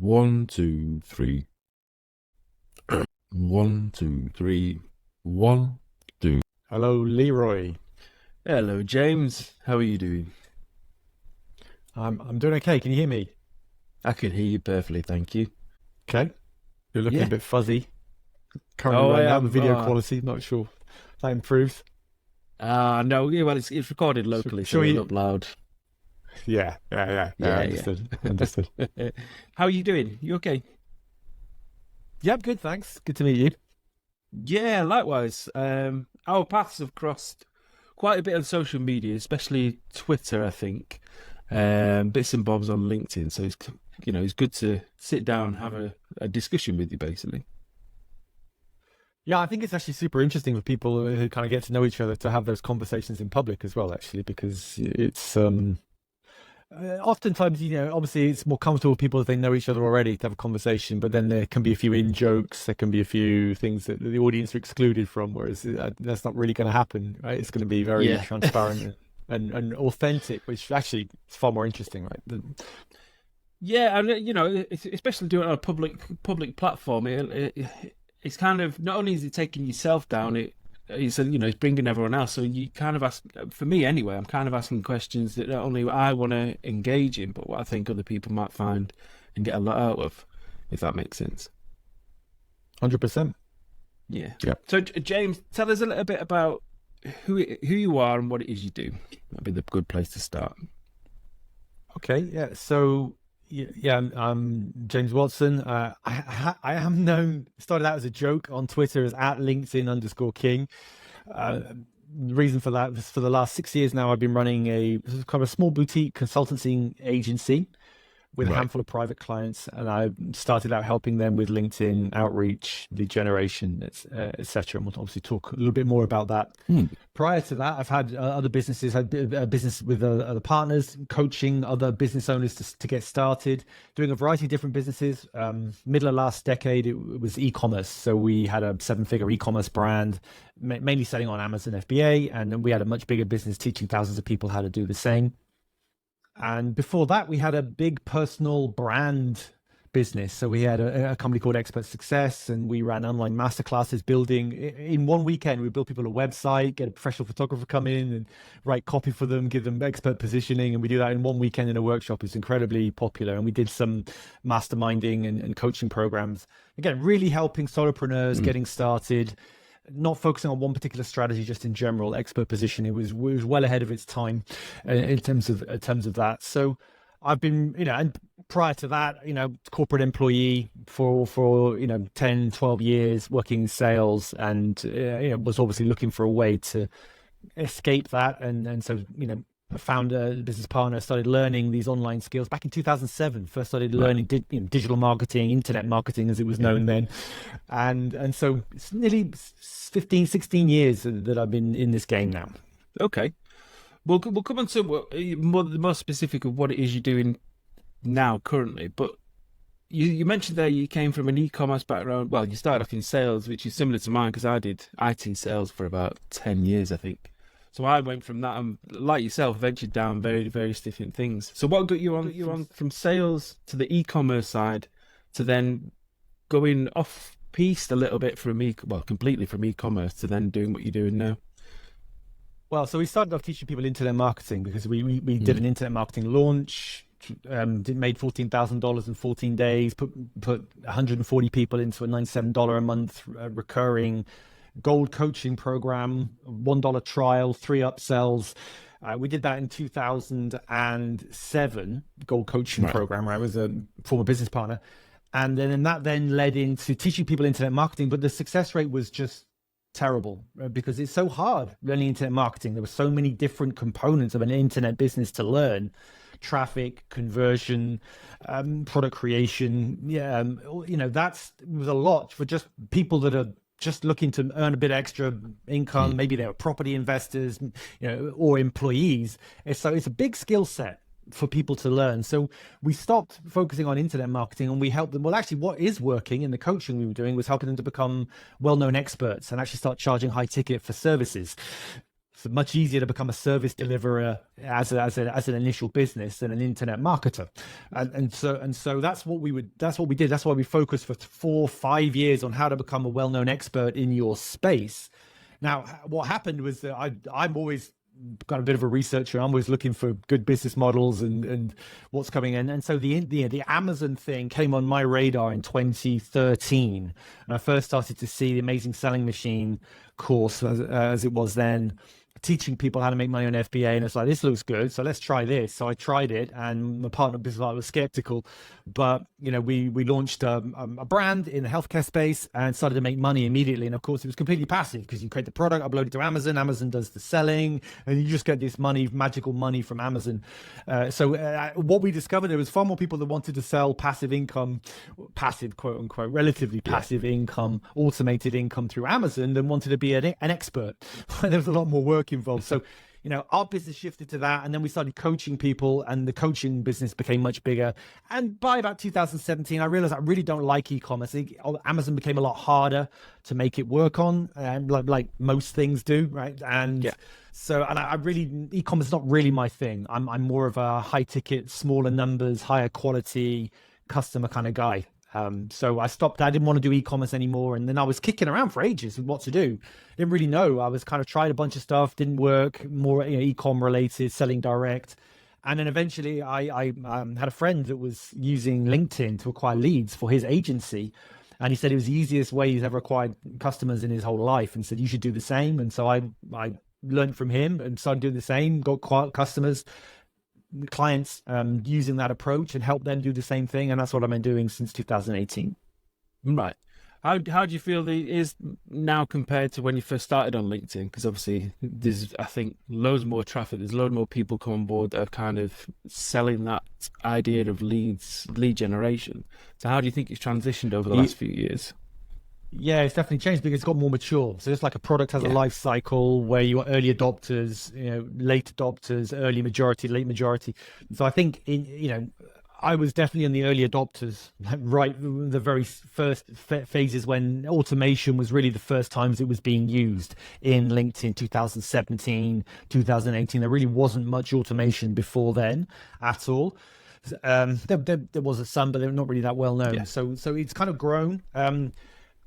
One, two, three. One, two, three. One, two. Hello, Leeroy. Hello, James. How are you doing? I'm doing okay. Can you hear me? I can hear you perfectly, thank you. Okay. You're looking Yeah. a bit fuzzy currently Oh, right I now. am. The video quality, not sure if that improves. No, yeah, well, it's recorded locally, so Sure it'll you. up loud. Yeah. Yeah. Understood. How are you doing? You okay? Yep, good. Thanks. Good to meet you. Yeah, likewise. Our paths have crossed quite a bit on social media, especially Twitter, I think. Bits and bobs on LinkedIn. So it's good to sit down and have a discussion with you, basically. Yeah, I think it's actually super interesting for people who kind of get to know each other to have those conversations in public as well, actually, because it's oftentimes, obviously it's more comfortable for people if they know each other already to have a conversation, but then there can be a few in jokes, there can be a few things that the audience are excluded from, whereas that's not really going to happen, right? It's going to be very Yeah. transparent and authentic, which actually is far more interesting, right? Yeah, and especially doing it on a public platform, it's kind of not only is it taking yourself down, it's bringing everyone else. So you kind of ask, for me anyway, I'm kind of asking questions that not only I want to engage in, but what I think other people might find and get a lot out of, if that makes sense. 100%. Yeah. Yeah. So James, tell us a little bit about who you are and what it is you do. That'd be the good place to start. Okay, yeah. So, yeah, I'm James Watson. I am known, started out as a joke on Twitter as at LinkedIn_King. The reason for that was for the last 6 years now, I've been running a kind of a small boutique consultancy agency with a handful of private clients, and I started out helping them with LinkedIn outreach, lead generation, etc. And we'll obviously talk a little bit more about that. Prior to that, I've had other businesses, had a business with other partners, coaching other business owners to get started, doing a variety of different businesses. Middle of last decade, it was e-commerce. So we had a 7-figure e-commerce brand, mainly selling on Amazon FBA, and then we had a much bigger business teaching thousands of people how to do the same. And before that, we had a big personal brand business. So we had a company called Expert Success, and we ran online masterclasses building. In one weekend, we built people a website, get a professional photographer come in and write copy for them, give them expert positioning. And we do that in one weekend in a workshop. It's incredibly popular. And we did some masterminding and coaching programs. Again, really helping solopreneurs getting started, not focusing on one particular strategy, just in general expert position. It was well ahead of its time in terms of that. So I've been, and prior to that, corporate employee for 10, 12 years working in sales, and was obviously looking for a way to escape that, and so I found a business partner, started learning these online skills back in 2007. First started learning digital marketing, internet marketing as it was known then. And so it's nearly 15, 16 years that I've been in this game now. Okay. We'll come on to more specific of what it is you're doing now currently. But you mentioned there you came from an e-commerce background. Well, you started off in sales, which is similar to mine because I did IT sales for about 10 years, I think. So I went from that and, like yourself, ventured down various different things. So what got you on from sales to the e-commerce side to then going off piste a little bit from completely from e-commerce to then doing what you're doing now? Well, so we started off teaching people internet marketing because we did an internet marketing launch, made $14,000 in 14 days, put 140 people into a $97 a month recurring gold coaching program, $1 trial, 3 upsells. We did that in 2007, gold coaching program, where I was a former business partner. And then that led into teaching people internet marketing, but the success rate was just terrible because it's so hard learning internet marketing. There were so many different components of an internet business to learn: traffic, conversion, product creation. That was a lot for just people that are just looking to earn a bit extra income. Maybe they were property investors, or employees. So it's a big skill set for people to learn. So we stopped focusing on internet marketing, and we helped them. Well, actually, what is working in the coaching we were doing was helping them to become well-known experts and actually start charging high ticket for services. It's much easier to become a service deliverer as an initial business than an internet marketer, and so that's what we did. That's why we focused for 4-5 years on how to become a well-known expert in your space. Now, what happened was that I'm always got a bit of a researcher. I'm always looking for good business models and what's coming in. And so the Amazon thing came on my radar in 2013, and I first started to see the Amazing Selling Machine course as it was then, teaching people how to make money on FBA, and it's like, this looks good, so let's try this. So I tried it, and my partner business was skeptical, but we launched a brand in the healthcare space and started to make money immediately. And of course, it was completely passive because you create the product, upload it to Amazon does the selling, and you just get this magical money from Amazon. So what we discovered, there was far more people that wanted to sell passive income, passive quote unquote, relatively passive income, automated income through Amazon than wanted to be an expert. There was a lot more work involved. So, our business shifted to that, and then we started coaching people, and the coaching business became much bigger. And by about 2017, I realized I really don't like e-commerce. Amazon became a lot harder to make it work on, like most things do, right? And I really, e-commerce is not really my thing. I'm more of a high ticket, smaller numbers, higher quality customer kind of guy. So I stopped. I didn't want to do e-commerce anymore. And then I was kicking around for ages with what to do. Didn't really know. I was kind of tried a bunch of stuff, didn't work, more e-com related, selling direct. And then eventually I had a friend that was using LinkedIn to acquire leads for his agency. And he said it was the easiest way he's ever acquired customers in his whole life, and said, you should do the same. And so I learned from him and started doing the same, got customers, clients using that approach, and help them do the same thing. And that's what I've been doing since 2018. Right. How do you feel it is now compared to when you first started on LinkedIn? Because obviously there's, I think, loads more traffic. There's loads more people come on board that are kind of selling that idea of lead generation. So how do you think it's transitioned over the last few years? Yeah, it's definitely changed because it's got more mature. So just like a product has a life cycle where you are early adopters, late adopters, early majority, late majority. So I think I was definitely in the early adopters, right? The very first phases when automation was really the first times it was being used in LinkedIn, 2017, 2018. There really wasn't much automation before then at all. There was some, but they're not really that well known. Yeah. So it's kind of grown.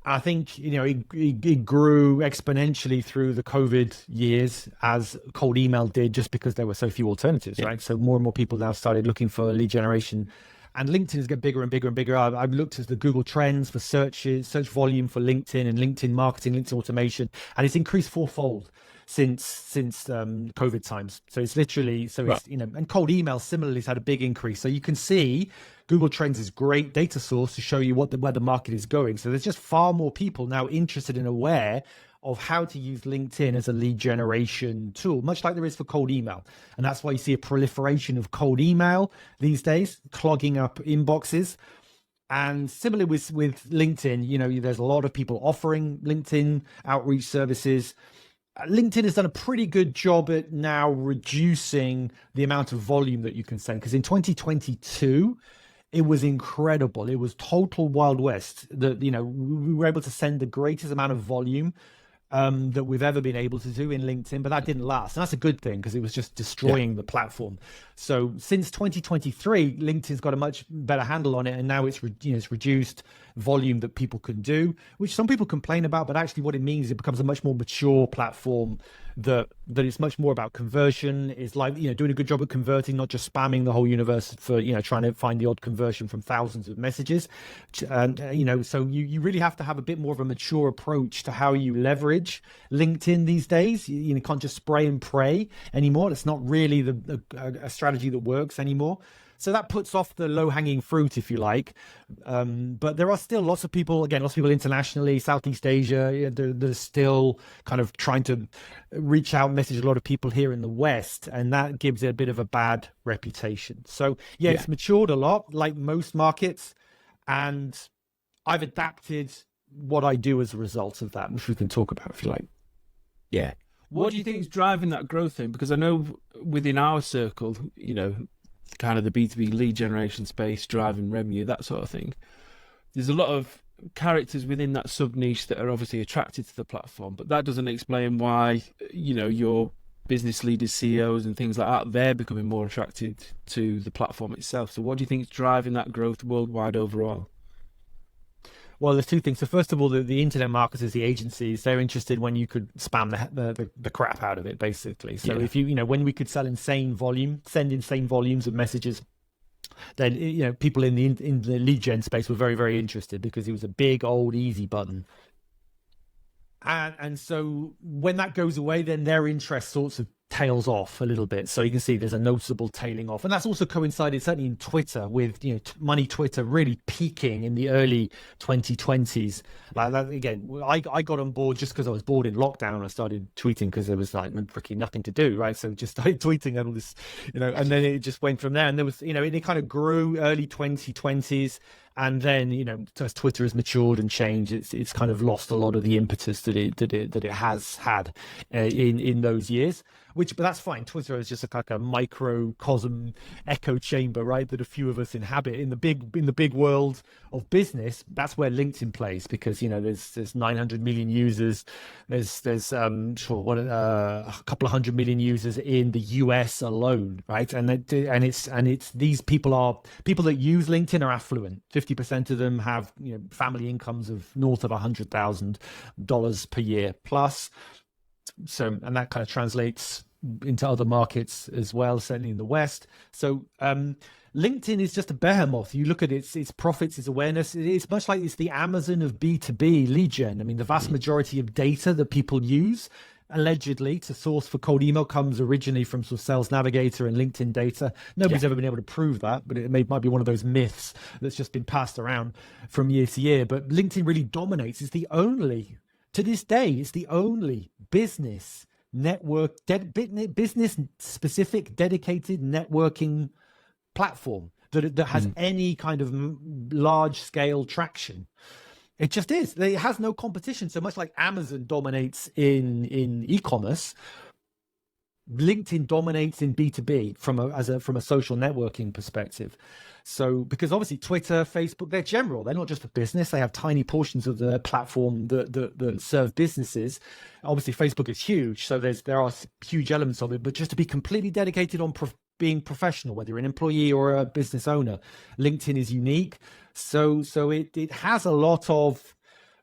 I think, it grew exponentially through the COVID years, as cold email did, just because there were so few alternatives, right? So more and more people now started looking for lead generation, and LinkedIn is getting bigger and bigger and bigger. I've looked at the Google Trends for search volume for LinkedIn and LinkedIn marketing, LinkedIn automation, and it's increased fourfold since COVID times. So it's literally, and cold email similarly has had a big increase. So you can see Google Trends is a great data source to show you where the market is going. So there's just far more people now interested and aware of how to use LinkedIn as a lead generation tool, much like there is for cold email. And that's why you see a proliferation of cold email these days, clogging up inboxes. And similarly with LinkedIn, there's a lot of people offering LinkedIn outreach services. LinkedIn has done a pretty good job at now reducing the amount of volume that you can send, because in 2022, it was incredible. It was total Wild West. We were able to send the greatest amount of volume that we've ever been able to do in LinkedIn, but that didn't last. And that's a good thing, because it was just destroying the platform. So since 2023, LinkedIn's got a much better handle on it. And now it's reduced volume that people can do, which some people complain about, but actually what it means is it becomes a much more mature platform that is much more about conversion, is like, doing a good job at converting, not just spamming the whole universe for, trying to find the odd conversion from thousands of messages. And, so you really have to have a bit more of a mature approach to how you leverage LinkedIn these days. You can't just spray and pray anymore. It's not really a strategy that works anymore. So that puts off the low-hanging fruit, if you like. But there are still lots of people internationally, Southeast Asia, they're still kind of trying to reach out, message a lot of people here in the West, and that gives it a bit of a bad reputation. So, it's matured a lot, like most markets, and I've adapted what I do as a result of that, which we can talk about if you like. Yeah. What do you think is driving that growth thing? Because I know within our circle, kind of the B2B lead generation space, driving revenue, that sort of thing, there's a lot of characters within that sub niche that are obviously attracted to the platform, but that doesn't explain why, your business leaders, CEOs, and things like that, they're becoming more attracted to the platform itself. So, what do you think is driving that growth worldwide overall? Well, there's two things. So first of all, the internet marketers, the agencies, they're interested when you could spam the crap out of it, basically. So if when we could send insane volumes of messages, then people in the lead gen space were very, very interested because it was a big, old, easy button. And so when that goes away, then their interest sorts of tails off a little bit. So you can see there's a noticeable tailing off. And that's also coincided certainly in Twitter with, money Twitter really peaking in the early 2020s. Like that, again, I got on board just because I was bored in lockdown. I started tweeting because there was like freaking nothing to do, right? So just started tweeting and all this, and then it just went from there. And there was, it kind of grew early 2020s. And then, as Twitter has matured and changed, it's kind of lost a lot of the impetus that it has had in those years. But that's fine. Twitter is just like a microcosm echo chamber, right? That a few of us inhabit in the big world of business. That's where LinkedIn plays because there's 900 million users. There's a couple of 100 million users in the US alone, right? And it's these people that use LinkedIn are affluent. 50% of them have family incomes of north of $100,000 per year plus. So, and that kind of translates into other markets as well, certainly in the West. So LinkedIn is just a behemoth. You look at its profits, its awareness. It's much like it's the Amazon of B2B lead gen. I mean, the vast majority of data that people use allegedly to source for cold email comes originally from sort of Sales Navigator and LinkedIn data. Nobody's ever been able to prove that, but it might be one of those myths that's just been passed around from year to year. But LinkedIn really dominates. To this day, it's the only business specific dedicated networking platform that has any kind of large scale traction. It just is. It has no competition. So much like Amazon dominates in e-commerce, LinkedIn dominates in B2B from a social networking perspective. So because obviously Twitter, Facebook, they're general. They're not just for business. They have tiny portions of the platform that serve businesses. Obviously Facebook is huge. So there are huge elements of it, but just to be completely dedicated on being professional, whether you're an employee or a business owner, LinkedIn is unique. So it has a lot of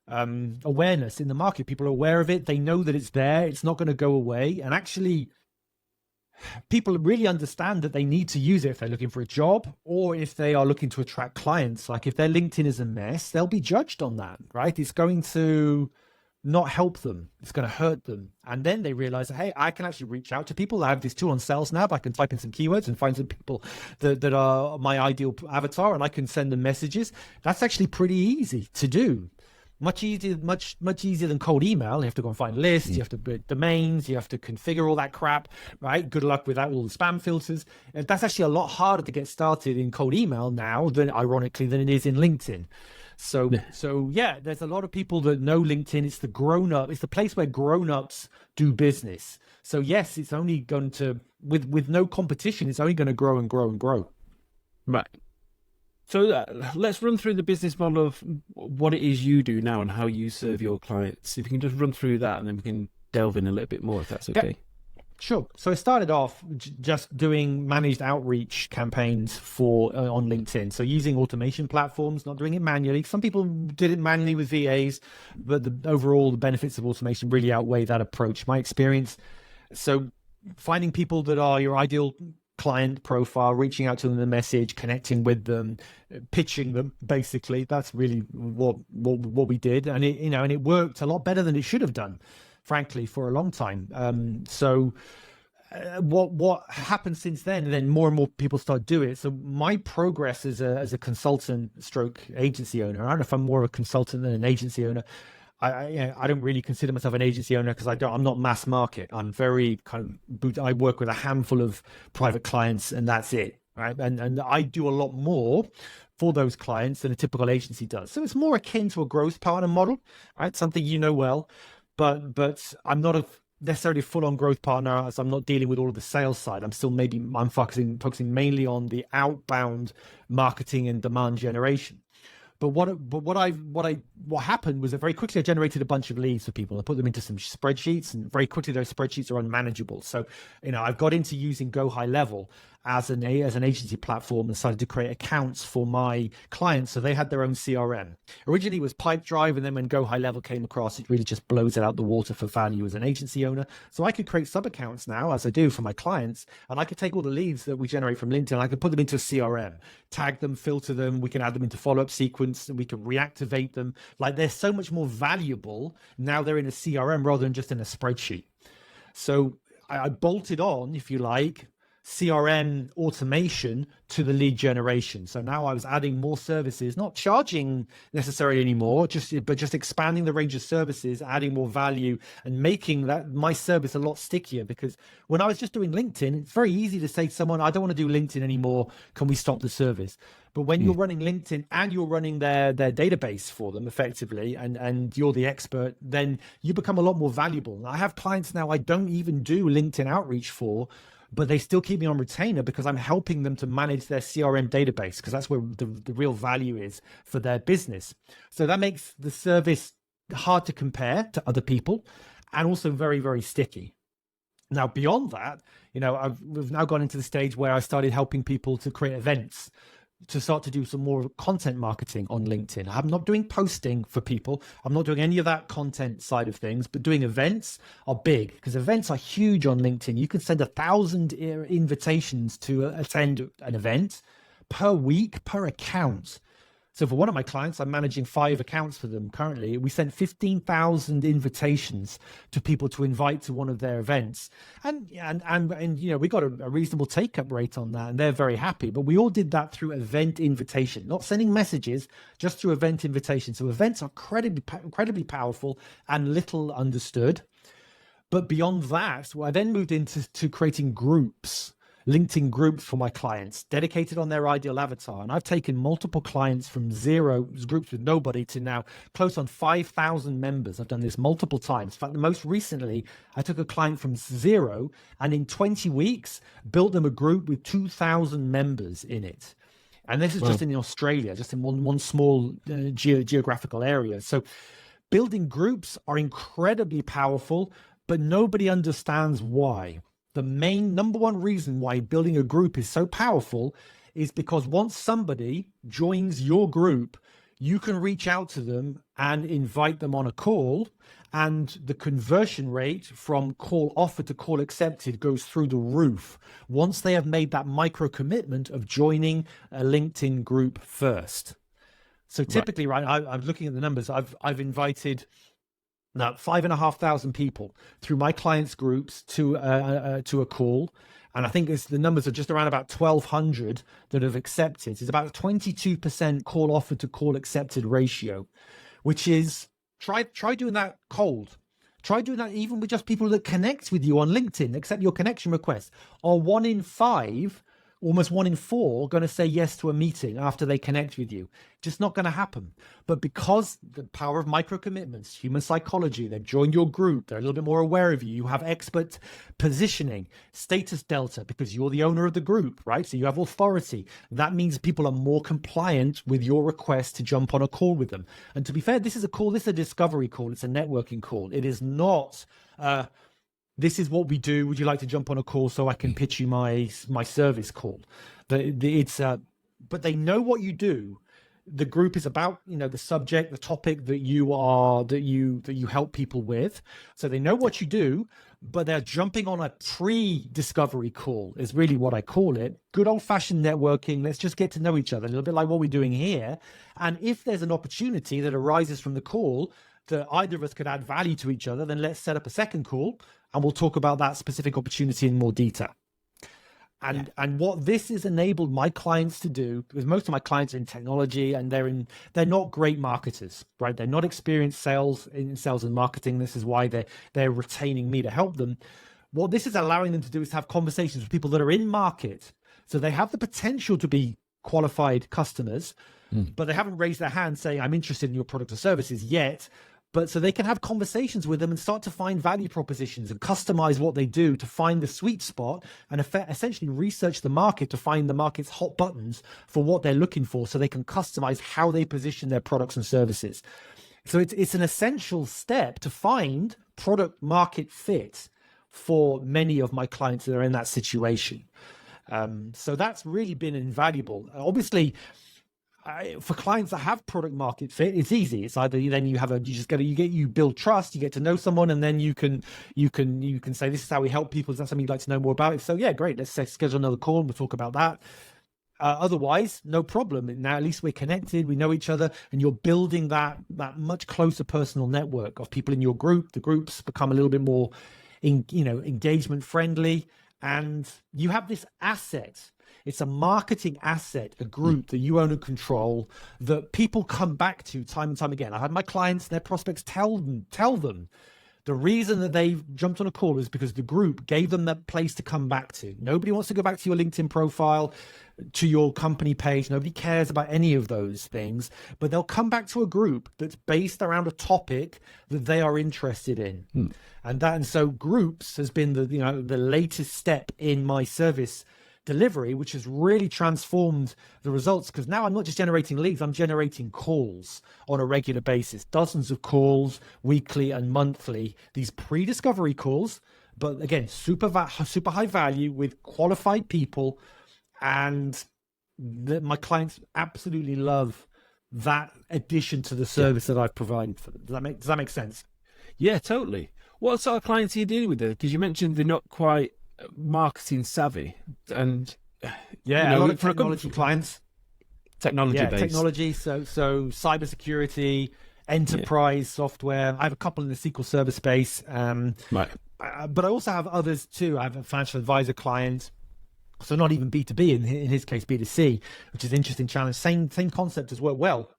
awareness in the market. People are aware of it. They know that it's there. It's not going to go away. And actually, people really understand that they need to use it if they're looking for a job or if they are looking to attract clients. Like if their LinkedIn is a mess, they'll be judged on that, right? It's going to not help them. It's going to hurt them. And then they realize, hey, I can actually reach out to people. I have this tool on Sales Nav. I can type in some keywords and find some people that are my ideal avatar, and I can send them messages. That's actually pretty easy to do. Much easier than cold email. You have to go and find lists. You have to put domains. You have to configure all that crap, right? Good luck with that, all the spam filters. And that's actually a lot harder to get started in cold email now ironically, than it is in LinkedIn. So there's a lot of people that know LinkedIn. It's the place where grown-ups do business. So yes, it's only going to, with no competition, it's only going to grow and grow and grow. Right. So let's run through the business model of what it is you do now and how you serve your clients. If you can just run through that, and then we can delve in a little bit more, if that's okay. Yeah, sure. So I started off just doing managed outreach campaigns on LinkedIn. So using automation platforms, not doing it manually. Some people did it manually with VAs, but overall the benefits of automation really outweigh that approach. My experience. So finding people that are your ideal client profile, reaching out to them in a message, connecting with them, pitching them, basically. That's really what we did. And it worked a lot better than it should have done, frankly, for a long time. What happened since then, and then more and more people start doing it. So my progress as a consultant stroke agency owner, I don't know if I'm more of a consultant than an agency owner. I don't really consider myself an agency owner because I'm not mass market. I'm very I work with a handful of private clients and that's it, right? And I do a lot more for those clients than a typical agency does. So it's more akin to a growth partner model, right? Something you know well, but I'm not necessarily full-on growth partner, as I'm not dealing with all of the sales side. I'm focusing mainly on the outbound marketing and demand generation. But what happened was that very quickly I generated a bunch of leads for people. I put them into some spreadsheets, and very quickly those spreadsheets are unmanageable. So, I've got into using Go High Level as an agency platform and started to create accounts for my clients, so they had their own CRM. Originally it was Pipedrive, and then when Go High Level came across, it really just blows it out the water for value as an agency owner. So I could create sub accounts now, as I do for my clients, and I could take all the leads that we generate from LinkedIn, I could put them into a CRM, tag them, filter them, we can add them into follow-up sequence, and we can reactivate them. Like, they're so much more valuable now they're in a CRM rather than just in a spreadsheet. So I bolted on, if you like, CRM automation to the lead generation. So now I was adding more services, not charging necessarily anymore, but just expanding the range of services, adding more value, and making that my service a lot stickier. Because when I was just doing LinkedIn, it's very easy to say to someone, I don't want to do LinkedIn anymore, can we stop the service? But when you're running LinkedIn and you're running their database for them effectively, and you're the expert, then you become a lot more valuable. I have clients now I don't even do LinkedIn outreach for, but they still keep me on retainer because I'm helping them to manage their CRM database, because that's where the real value is for their business. So that makes the service hard to compare to other people, and also very, very sticky. Now, beyond that, we've now gone into the stage where I started helping people to create events, to start to do some more content marketing on LinkedIn. I'm not doing posting for people. I'm not doing any of that content side of things, but doing events are big, because events are huge on LinkedIn. You can send 1,000 invitations to attend an event per week, per account. So for one of my clients, I'm managing 5 accounts for them currently. We sent 15,000 invitations to people to invite to one of their events. And we got a reasonable take-up rate on that, and they're very happy. But we all did that through event invitation, not sending messages, just through event invitation. So events are incredibly powerful and little understood. But beyond that, I then moved into creating groups, LinkedIn groups for my clients, dedicated on their ideal avatar. And I've taken multiple clients from zero groups with nobody to now close on 5,000 members. I've done this multiple times. In fact, most recently, I took a client from zero, and in 20 weeks, built them a group with 2,000 members in it. And this is just in Australia, just in one small geographical area. So building groups are incredibly powerful, but nobody understands why. The main number one reason why building a group is so powerful is because once somebody joins your group, you can reach out to them and invite them on a call, and the conversion rate from call offered to call accepted goes through the roof once they have made that micro commitment of joining a LinkedIn group first. So typically, I'm looking at the numbers. I've invited now 5,500 people through my clients' groups to a call, and I think the numbers are just around about 1,200 that have accepted. It's about a 22% call offered to call accepted ratio, which is try doing that cold. Try doing that even with just people that connect with you on LinkedIn, accept your connection request. Or 1 in 5, almost 1 in 4, going to say yes to a meeting after they connect with you. Just not going to happen. But because the power of micro commitments, human psychology, they've joined your group, they're a little bit more aware of you, you have expert positioning, status delta, because you're the owner of the group, right? So you have authority. That means people are more compliant with your request to jump on a call with them. And to be fair, this is a discovery call. It's a networking call. It is not this is what we do. Would you like to jump on a call so I can pitch you my service call? But they know what you do. The group is about, the subject, the topic that you help people with. So they know what you do, but they're jumping on a pre-discovery call is really what I call it. Good old-fashioned networking. Let's just get to know each other, a little bit like what we're doing here. And if there's an opportunity that arises from the call that either of us could add value to each other, then let's set up a second call and we'll talk about that specific opportunity in more detail. And what this has enabled my clients to do, because most of my clients are in technology and they're not great marketers, right? They're not experienced in sales and marketing. This is why they're retaining me to help them. What this is allowing them to do is have conversations with people that are in market. So they have the potential to be qualified customers, but they haven't raised their hand saying, I'm interested in your product or services yet. but so they can have conversations with them and start to find value propositions and customize what they do to find the sweet spot and essentially research the market to find the market's hot buttons for what they're looking for, so they can customize how they position their products and services. So it's an essential step to find product market fit for many of my clients that are in that situation. So that's really been invaluable. Obviously, for clients that have product market fit, it's easy. It's either then you build trust, you get to know someone, and then you can say, this is how we help people. Is that something you'd like to know more about? So yeah, great. Let's schedule another call and we'll talk about that. Otherwise, no problem. Now at least we're connected, we know each other, and you're building that much closer personal network of people in your group. The groups become a little bit more engagement friendly, and you have this asset. It's a marketing asset, a group that you own and control, that people come back to time and time again. I had my clients, their prospects tell them the reason that they jumped on a call is because the group gave them that place to come back to. Nobody wants to go back to your LinkedIn profile, to your company page. Nobody cares about any of those things, but they'll come back to a group that's based around a topic that they are interested in. And so groups has been the latest step in my service delivery, which has really transformed the results, because now I'm not just generating leads, I'm generating calls on a regular basis, dozens of calls weekly and monthly, these pre-discovery calls, but again, super high value with qualified people. And my clients absolutely love that addition to the service that I've provided for them. Does that make sense? Yeah, totally. What sort of clients are you dealing with there? Because you mentioned they're not quite marketing savvy, and a lot of technology clients, technology based. Technology. So cybersecurity, enterprise software. I have a couple in the SQL Server space, right. But I also have others too. I have a financial advisor client, so not even B2B in his case, B2C, which is an interesting challenge. Same concept as well,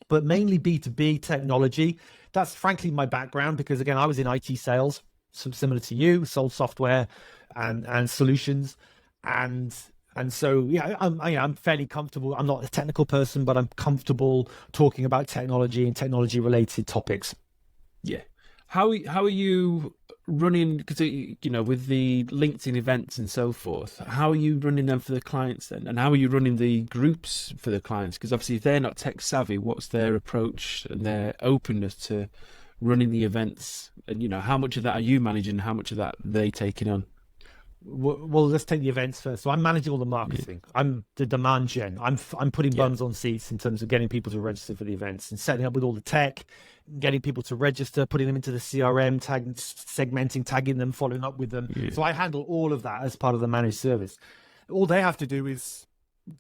but mainly B2B technology. That's frankly my background, because again, I was in IT sales, similar to you, sold software and solutions, and so I'm fairly comfortable. I'm not a technical person, but I'm comfortable talking about technology and technology related topics. Yeah. How are you running, because with the LinkedIn events and so forth, how are you running them for the clients then, and how are you running the groups for the clients? Because obviously if they're not tech savvy, what's their approach and their openness to running the events, and how much of that are you managing, how much of that are they taking on? Well, let's take the events first. So I'm managing all the marketing. I'm the demand gen. I'm putting bums on seats in terms of getting people to register for the events and setting up with all the tech, getting people to register, putting them into the CRM, segmenting, tagging them, following up with them. So I handle all of that as part of the managed service. All they have to do is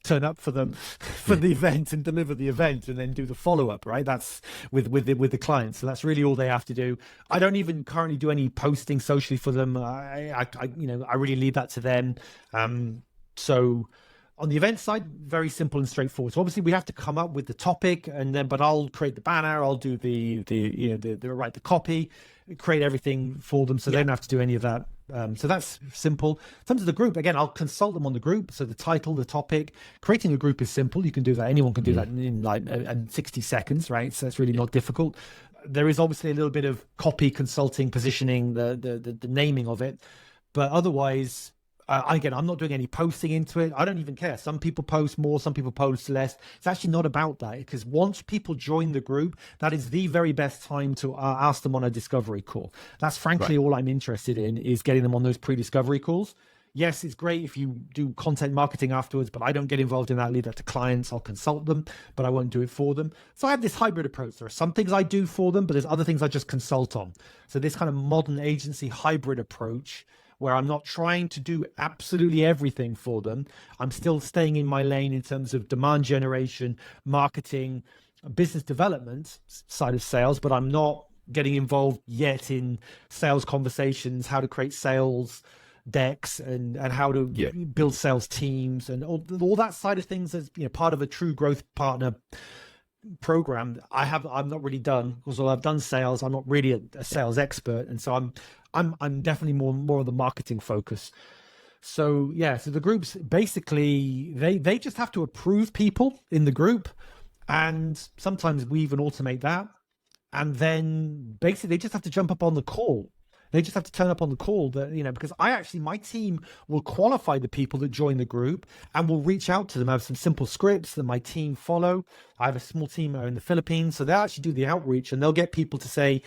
turn up for them for the event and deliver the event, and then do the follow-up, right? That's with the clients. So that's really all they have to do. I don't even currently do any posting socially for them. I really leave that to them. So on the event side, very simple and straightforward. So obviously we have to come up with the topic, but I'll create the banner, I'll do the write the copy, create everything for them, so they don't have to do any of that. So that's simple. In terms of the group, again, I'll consult them on the group. So the title, the topic, creating a group is simple. You can do that. Anyone can do that in 60 seconds, right? So it's really not difficult. There is obviously a little bit of copy, consulting, positioning, the naming of it, but otherwise, again, I'm not doing any posting into it. I don't even care. Some people post more, some people post less. It's actually not about that, because once people join the group, that is the very best time to ask them on a discovery call. That's frankly all I'm interested in, is getting them on those pre-discovery calls. Yes, it's great if you do content marketing afterwards, but I don't get involved in that. I leave that to clients. I'll consult them, but I won't do it for them. So I have this hybrid approach. There are some things I do for them, but there's other things I just consult on. So this kind of modern agency hybrid approach, where I'm not trying to do absolutely everything for them. I'm still staying in my lane in terms of demand generation, marketing, business development side of sales, but I'm not getting involved yet in sales conversations, how to create sales decks and how to build sales teams and all that side of things as part of a true growth partner program. I'm not really done, because although I've done sales, I'm not really a sales expert, and so I'm definitely more of the marketing focus. So so the groups basically they just have to approve people in the group, and sometimes we even automate that. and then basically they just have to jump up on the call. They just have to turn up on the call that, because my team will qualify the people that join the group and will reach out to them. I have some simple scripts that my team follow. I have a small team in the Philippines, so they'll actually do the outreach and they'll get people to say,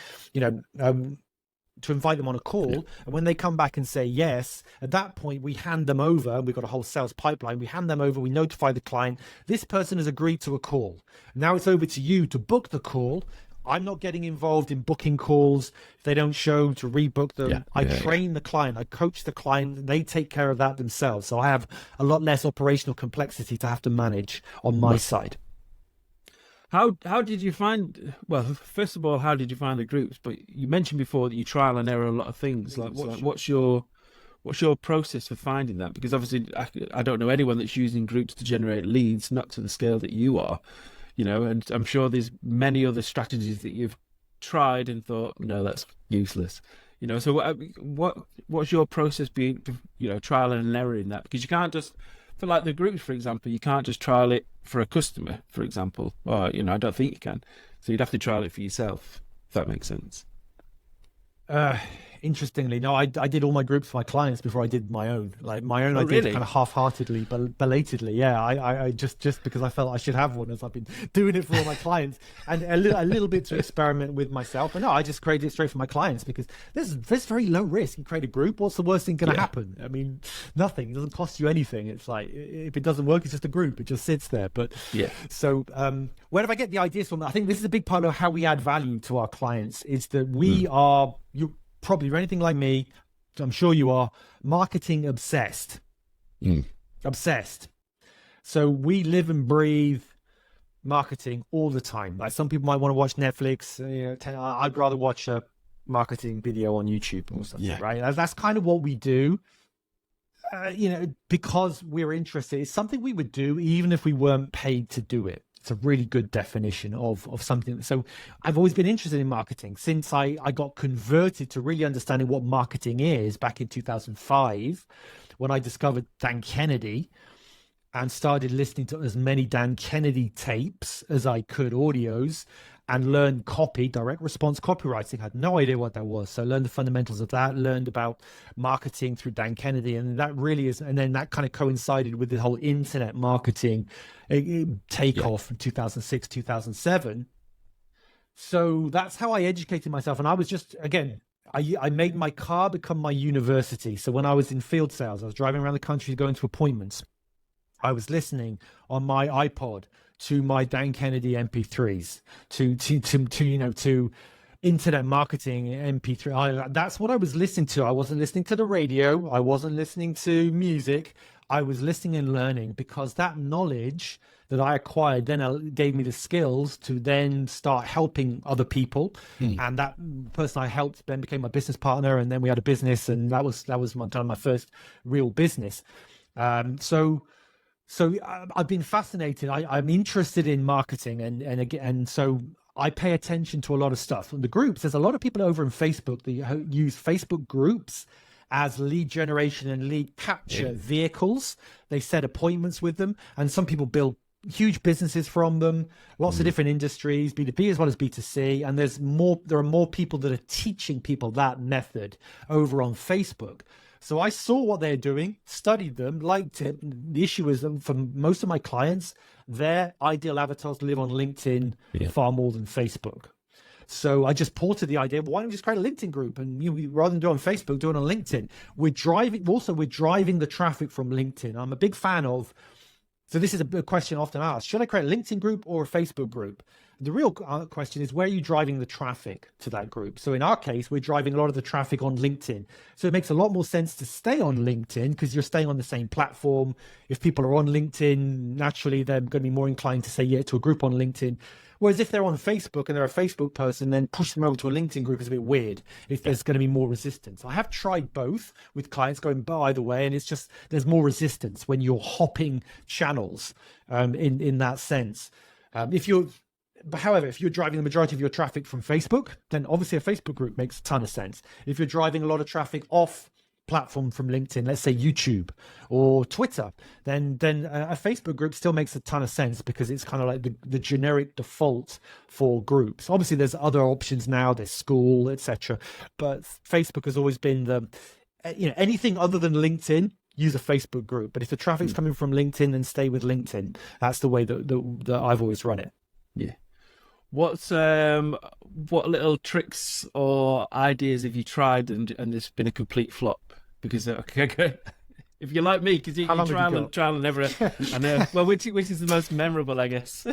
to invite them on a call. Yeah. And when they come back and say yes, at that point, we hand them over. We've got a whole sales pipeline. We hand them over. We notify the client. This person has agreed to a call. Now it's over to you to book the call. I'm not getting involved in booking calls. If they don't show, to rebook them. I train the client. I coach the client. They take care of that themselves. So I have a lot less operational complexity to have to manage on my side. How did you find? Well, first of all, how did you find the groups? But you mentioned before that you trial and error a lot of things. What's your process for finding that? Because obviously, I don't know anyone that's using groups to generate leads, not to the scale that you are. And I'm sure there's many other strategies that you've tried and thought, no, that's useless. So what's your process being, trial and error in that? Because you can't just, for like the groups, for example, you can't just trial it for a customer, for example. Or, I don't think you can. So you'd have to trial it for yourself, if that makes sense. Interestingly, no, I did all my groups for my clients before I did my own. Like my own, I did kind of half-heartedly, belatedly. Yeah, I just because I felt I should have one, as I've been doing it for all my clients, and a little bit to experiment with myself. But no, I just created it straight for my clients because there's very low risk. You create a group. What's the worst thing going to happen? I mean, nothing. It doesn't cost you anything. It's like if it doesn't work, it's just a group. It just sits there. But so where do I get the ideas from? I think this is a big part of how we add value to our clients. Is that we are probably anything like me, I'm sure you are, marketing obsessed. Obsessed. So we live and breathe marketing all the time. Like some people might want to watch Netflix. I'd rather watch a marketing video on YouTube or something, right? That's kind of what we do. Because we're interested. It's something we would do even if we weren't paid to do it. It's a really good definition of something. So I've always been interested in marketing since I got converted to really understanding what marketing is back in 2005 when I discovered Dan Kennedy and started listening to as many Dan Kennedy tapes as I could, audios, and learned copy, direct response copywriting. I had no idea what that was. So I learned the fundamentals of that, learned about marketing through Dan Kennedy. And that really is, and then that kind of coincided with the whole internet marketing takeoff in 2006, 2007. So that's how I educated myself. And I was just, again, I made my car become my university. So when I was in field sales, I was driving around the country going to appointments. I was listening on my iPod to my Dan Kennedy MP3s, to internet marketing MP3. That's what I was listening to. I wasn't listening to the radio. I wasn't listening to music. I was listening and learning because that knowledge that I acquired then gave me the skills to then start helping other people. And that person I helped then became my business partner. And then we had a business, and that was my first real business. So I've been fascinated. I'm interested in marketing, and so I pay attention to a lot of stuff. In the groups, there's a lot of people over in Facebook that use Facebook groups as lead generation and lead capture vehicles. They set appointments with them, and some people build huge businesses from them, lots of different industries, B2B as well as B2C. And there are more people that are teaching people that method over on Facebook. So I saw what they're doing, studied them, liked it. The issue is that for most of my clients, their ideal avatars live on LinkedIn far more than Facebook. So I just ported the idea, why don't we just create a LinkedIn group? And rather than do it on Facebook, do it on LinkedIn. We're driving the traffic from LinkedIn. I'm a big fan of, so this is a question often asked, should I create a LinkedIn group or a Facebook group? The real question is, where are you driving the traffic to that group? So in our case, we're driving a lot of the traffic on LinkedIn. So it makes a lot more sense to stay on LinkedIn because you're staying on the same platform. If people are on LinkedIn, naturally, they're going to be more inclined to say yeah to a group on LinkedIn. Whereas if they're on Facebook and they're a Facebook person, then push them over to a LinkedIn group is a bit weird if there's going to be more resistance. I have tried both with clients going by the way, and it's just there's more resistance when you're hopping channels in that sense. However, if you're driving the majority of your traffic from Facebook, then obviously a Facebook group makes a ton of sense. If you're driving a lot of traffic off platform from LinkedIn, let's say YouTube or Twitter, then a Facebook group still makes a ton of sense, because it's kind of like the generic default for groups. Obviously, there's other options now. There's school, etc. But Facebook has always been anything other than LinkedIn, use a Facebook group. But if the traffic's coming from LinkedIn, then stay with LinkedIn. That's the way that I've always run it. Yeah. What little tricks or ideas have you tried and it's been a complete flop? Because if you're like me, because you trial and error, and well, which is the most memorable, I guess.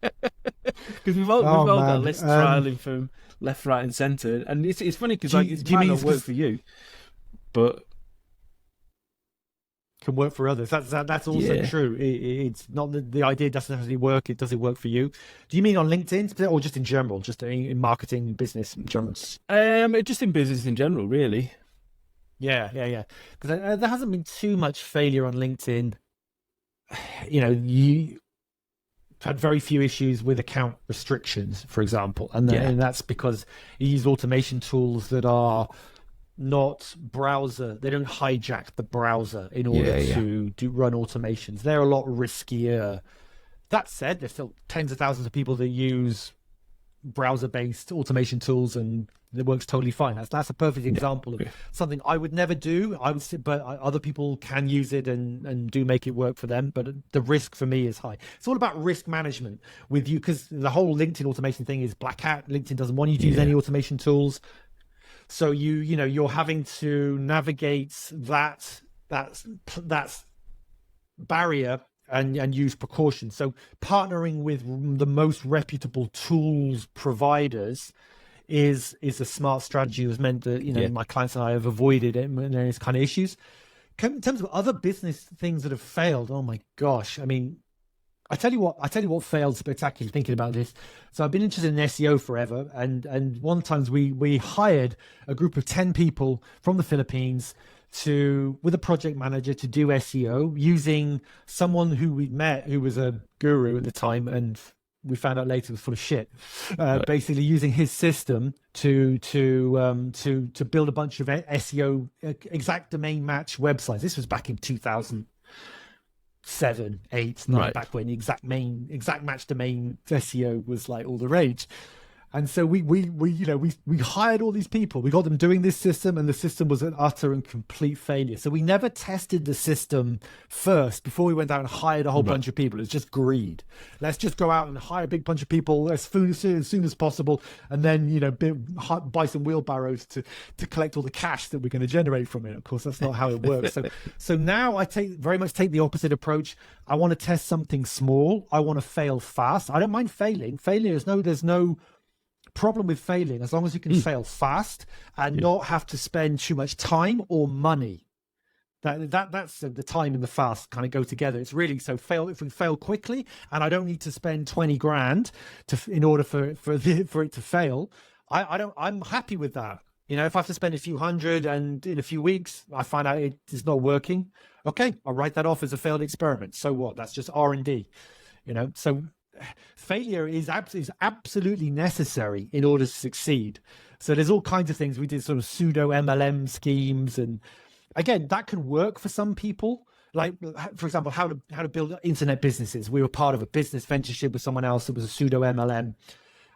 Because we've all got lists trialing from left, right, and centre, and it's funny because it might not work for you, but can work for others. That's also true. It's not the idea doesn't necessarily work. It doesn't work for you. Do you mean on LinkedIn or just in general, just in marketing, business in general? Just in business in general, really. Yeah. Because there hasn't been too much failure on LinkedIn. You had very few issues with account restrictions, for example, and that's because you use automation tools that are not browser. They don't hijack the browser in order to run automations. They're a lot riskier. That said, there's still tens of thousands of people that use browser-based automation tools, and it works totally fine. That's a perfect example of something I would never do. But other people can use it and do make it work for them. But the risk for me is high. It's all about risk management with you, because the whole LinkedIn automation thing is black hat. LinkedIn doesn't want you to use any automation tools. So you're having to navigate that barrier and use precautions. So partnering with the most reputable tools providers is a smart strategy. It was meant that my clients and I have avoided it and those kind of issues. In terms of other business things that have failed, oh my gosh! I mean, I tell you what failed spectacularly, thinking about this. So I've been interested in SEO forever, and one time we hired a group of 10 people from the Philippines with a project manager to do SEO using someone who we met who was a guru at the time, and we found out later was full of shit. Basically using his system to build a bunch of SEO exact domain match websites. This was back in 2007, 8, 9, back when exact match domain SEO was like all the rage. And so we hired all these people. We got them doing this system, and the system was an utter and complete failure. So we never tested the system first before we went out and hired a whole bunch of people. It's just greed. Let's just go out and hire a big bunch of people as soon as possible, and then buy some wheelbarrows to collect all the cash that we're going to generate from it. Of course, that's not how it works. So now I very much take the opposite approach. I want to test something small. I want to fail fast. I don't mind failing. There's no problem with failing as long as you can fail fast and not have to spend too much time or money. That's the time and the fast kind of go together. It's really if we fail quickly and I don't need to spend 20 grand in order for it to fail, I'm happy with that. If I have to spend a few hundred and in a few weeks I find out it is not working, okay, I'll write that off as a failed experiment. So what? That's just R&D. So failure is absolutely necessary in order to succeed. So there's all kinds of things. We did sort of pseudo MLM schemes, and again, that can work for some people. Like, for example, how to build internet businesses. We were part of a business ventureship with someone else that was a pseudo MLM.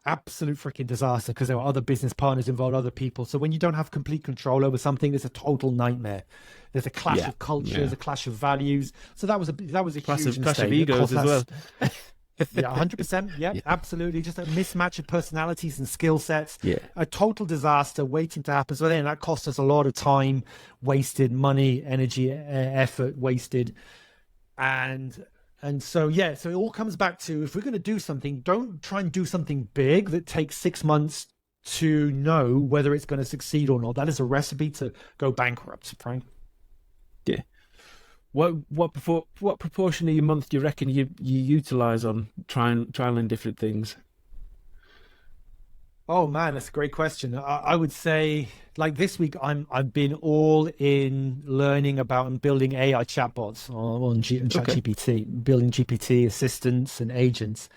Absolute freaking disaster, because there were other business partners involved, other people. So when you don't have complete control over something, it's a total nightmare. There's a clash of cultures, a clash of values. So that was a clash huge of mistake. egos as well. Yeah, 100%. Yeah, absolutely. Just a mismatch of personalities and skill sets. Yeah. A total disaster waiting to happen. So then that cost us a lot of time wasted, money, energy, effort wasted. And so it all comes back to, if we're going to do something, don't try and do something big that takes 6 months to know whether it's going to succeed or not. That is a recipe to go bankrupt, Frank. Yeah. What proportion of your month do you reckon you utilize on trialing different things? Oh man, that's a great question. I would say, like this week, I've been all in learning about and building AI chatbots on ChatGPT, building GPT assistants and agents.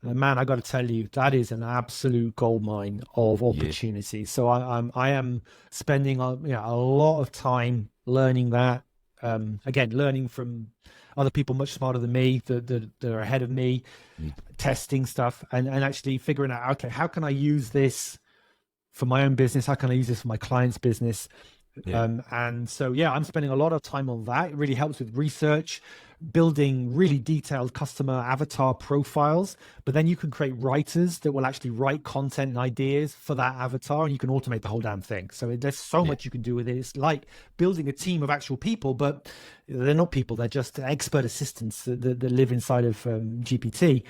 And man, I got to tell you, that is an absolute goldmine of opportunity. So I am spending a lot of time learning that. Again, learning from other people much smarter than me, that are ahead of me, testing stuff and actually figuring out, okay, how can I use this for my own business? How can I use this for my client's business? And so, I'm spending a lot of time on that. It really helps with research, building really detailed customer avatar profiles, but then you can create writers that will actually write content and ideas for that avatar, and you can automate the whole damn thing. So there's so much you can do with it. It's like building a team of actual people, but they're not people. They're just expert assistants that live inside of GPT.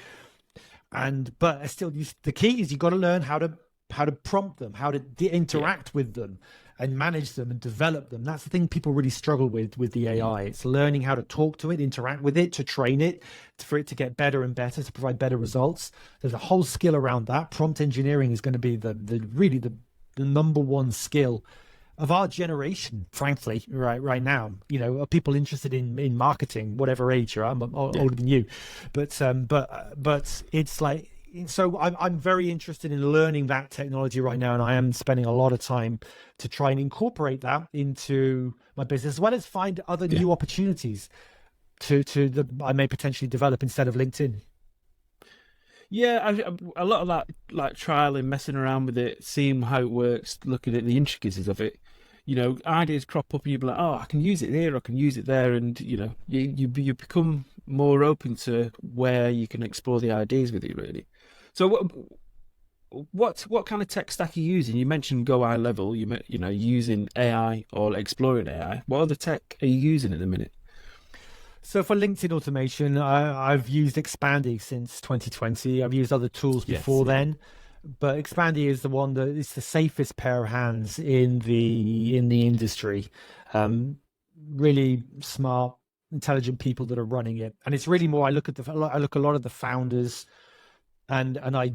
But still, the key is you got to learn how to prompt them, how to interact with them and manage them and develop them. That's the thing people really struggle with the AI. It's learning how to talk to it, interact with it, to train it, for it to get better and better, to provide better results. There's a whole skill around that. Prompt engineering is going to be the number one skill of our generation, frankly, right now. Are people interested in marketing, whatever age you're at? I'm older than you, but it's like, so I'm very interested in learning that technology right now, and I am spending a lot of time to try and incorporate that into my business, as well as find other new opportunities that I may potentially develop instead of LinkedIn. Yeah, a lot of that, like trialing, messing around with it, seeing how it works, looking at the intricacies of it. Ideas crop up, and you'll be like, "Oh, I can use it here, I can use it there," and you become more open to where you can explore the ideas with it, really. So, what kind of tech stack are you using? You mentioned go high level. Using AI or exploring AI. What other tech are you using at the minute? So for LinkedIn automation, I've used Expandy since 2020. I've used other tools before then, but Expandy is the one that is the safest pair of hands in the industry. Really smart, intelligent people that are running it, and it's really more. I look a lot of the founders, and I